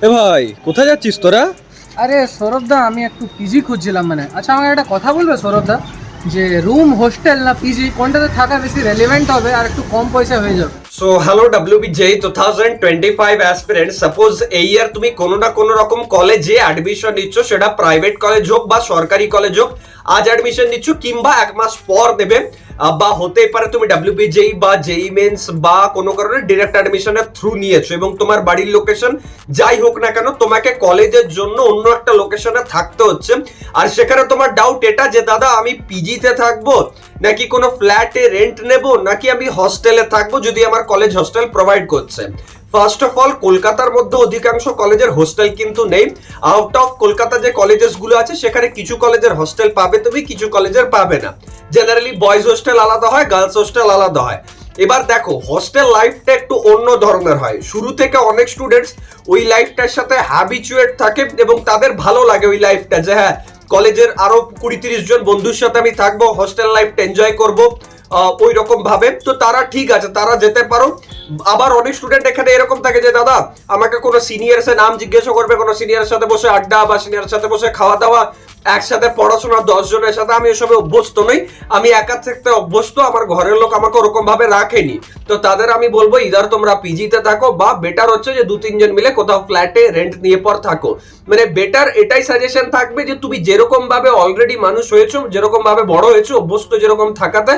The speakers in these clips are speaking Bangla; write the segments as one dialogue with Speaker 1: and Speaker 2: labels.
Speaker 1: এ ভাই, কোথায় যাচ্ছিস তোরা?
Speaker 2: আরে সৌরভদা, আমি একটু পিজি খুঁজছিলাম। আচ্ছা, আমাকে একটা কথা বলবে সৌরভদা, যে রুম, হোস্টেল না পিজি, কোনটাতে থাকা বেশি রেলিভেন্ট হবে আর একটু কম পয়সা হয়ে যাবে?
Speaker 3: So hello WBJ 2025 aspirant, suppose এই ইয়ার তুমি কোনো না কোনো রকম কলেজে অ্যাডমিশন নিচ্ছ, সেটা প্রাইভেট কলেজ হোক বা সরকারি কলেজ হোক, আজ অ্যাডমিশন নিচ্ছ কিংবা এক মাস পর দেবে, বা হতেই পারে তুমি WBJ বা জেই মেন্স বা কোনো কারণে ডিরেক্ট অ্যাডমিশনের থ্রু নিয়েছো এবং তোমার বাড়ির লোকেশন যাই হোক না কেন তোমাকে কলেজের জন্য অন্য একটা লোকেশনে থাকতে হচ্ছে। আর সেখানে তোমার ডাউট এটা যে দাদা আমি পিজিতে থাকবো নাকি কোনো ফ্ল্যাটে রেন্ট নেব নাকি আমি হস্টেলে থাকবো যদি আমার কলেজ হস্টেল প্রোভাইড করছে। ফার্স্ট অফ অল, কলকাতার মধ্যে অধিকাংশ কলেজের হোস্টেল কিন্তু নেই। আউট অফ কলকাতা যে কলেজেস গুলো আছে সেখানে কিছু কলেজের হোস্টেল পাবে তুমি, কিছু কলেজের পাবে না। জেনারেলি বয়েজ হোস্টেল আলাদা হয়, গার্লস হোস্টেল আলাদা হয়। এবার দেখো, হোস্টেল লাইফটা একটু অন্য ধরনের হয়। শুরু থেকে অনেক স্টুডেন্টস ওই লাইফটার সাথে হ্যাবিচুয়েট থাকে এবং তাদের ভালো লাগে ওই লাইফটা, যে হ্যাঁ কলেজের আরো 20-30 জন বন্ধুর সাথে আমি থাকবো, হোস্টেল লাইফটা এনজয় করবো ওই রকম ভাবে, তো তারা ঠিক আছে, তারা যেতে পারো। আবার অনেক স্টুডেন্ট এখানে এরকম থাকে যে দাদা আমাকে কোনো সিনিয়রস এর নাম জিজ্ঞাসা করবে, কোনো সিনিয়রের সাথে বসে আড্ডা বা সিনিয়রের সাথে বসে খাওয়া দাওয়া, একসাথে পড়াশোনা 10 জনের সাথে, আমি এসবে অভ্যস্ত নই, আমি একা থাকতে অভ্যস্ত, আমার ঘরের লোক আমাকে ওরকম ভাবে রাখেনি। তো তাদের আমি বলবো ইদার তোমরা পিজিতে থাকো বা বেটার হচ্ছে যে 2-3 জন মিলে কোথাও ফ্ল্যাটে রেন্ট নিয়ে পর থাকো। মানে বেটার এটাই সাজেশন থাকবে যে তুমি যেরকম ভাবে অলরেডি মানুষ হয়েছো, যেরকম ভাবে বড় হয়েছো, অভ্যস্ত যেরকম থাকাতে,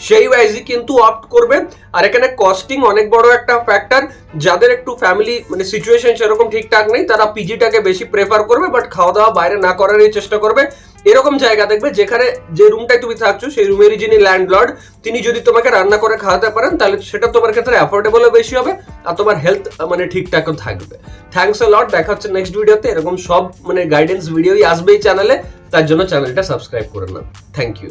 Speaker 3: সেই ওয়াইজই কিন্তু অপ্ট করবে। আর এখানে কস্টিং অনেক বড় একটা ফ্যাক্টর। যাদের একটু ফ্যামিলি মানে সিচুয়েশন সেরকম ঠিকঠাক নেই তারা পিজিটাকে বেশি প্রেফার করবে, বাট খাওয়া দাওয়া বাইরে না করারই চেষ্টা করবে। এরকম জায়গা দেখবে যেখানে যে রুমটায় তুমি থাকছো সেই রুমেরই যিনি ল্যান্ডলর্ড তিনি যদি তোমাকে রান্না করে খাওয়াতে পারেন তাহলে সেটা তোমার ক্ষেত্রে অ্যাফোর্ডেবলও বেশি হবে আর তোমার হেলথ মানে ঠিকঠাকও থাকবে। থ্যাঙ্কস আ লট, দেখা হচ্ছে নেক্সট ভিডিওতে। এরকম সব মানে গাইডেন্স ভিডিওই আসবে এই চ্যানেলে, তার জন্য চ্যানেলটা সাবস্ক্রাইব করে নাও। Thank you.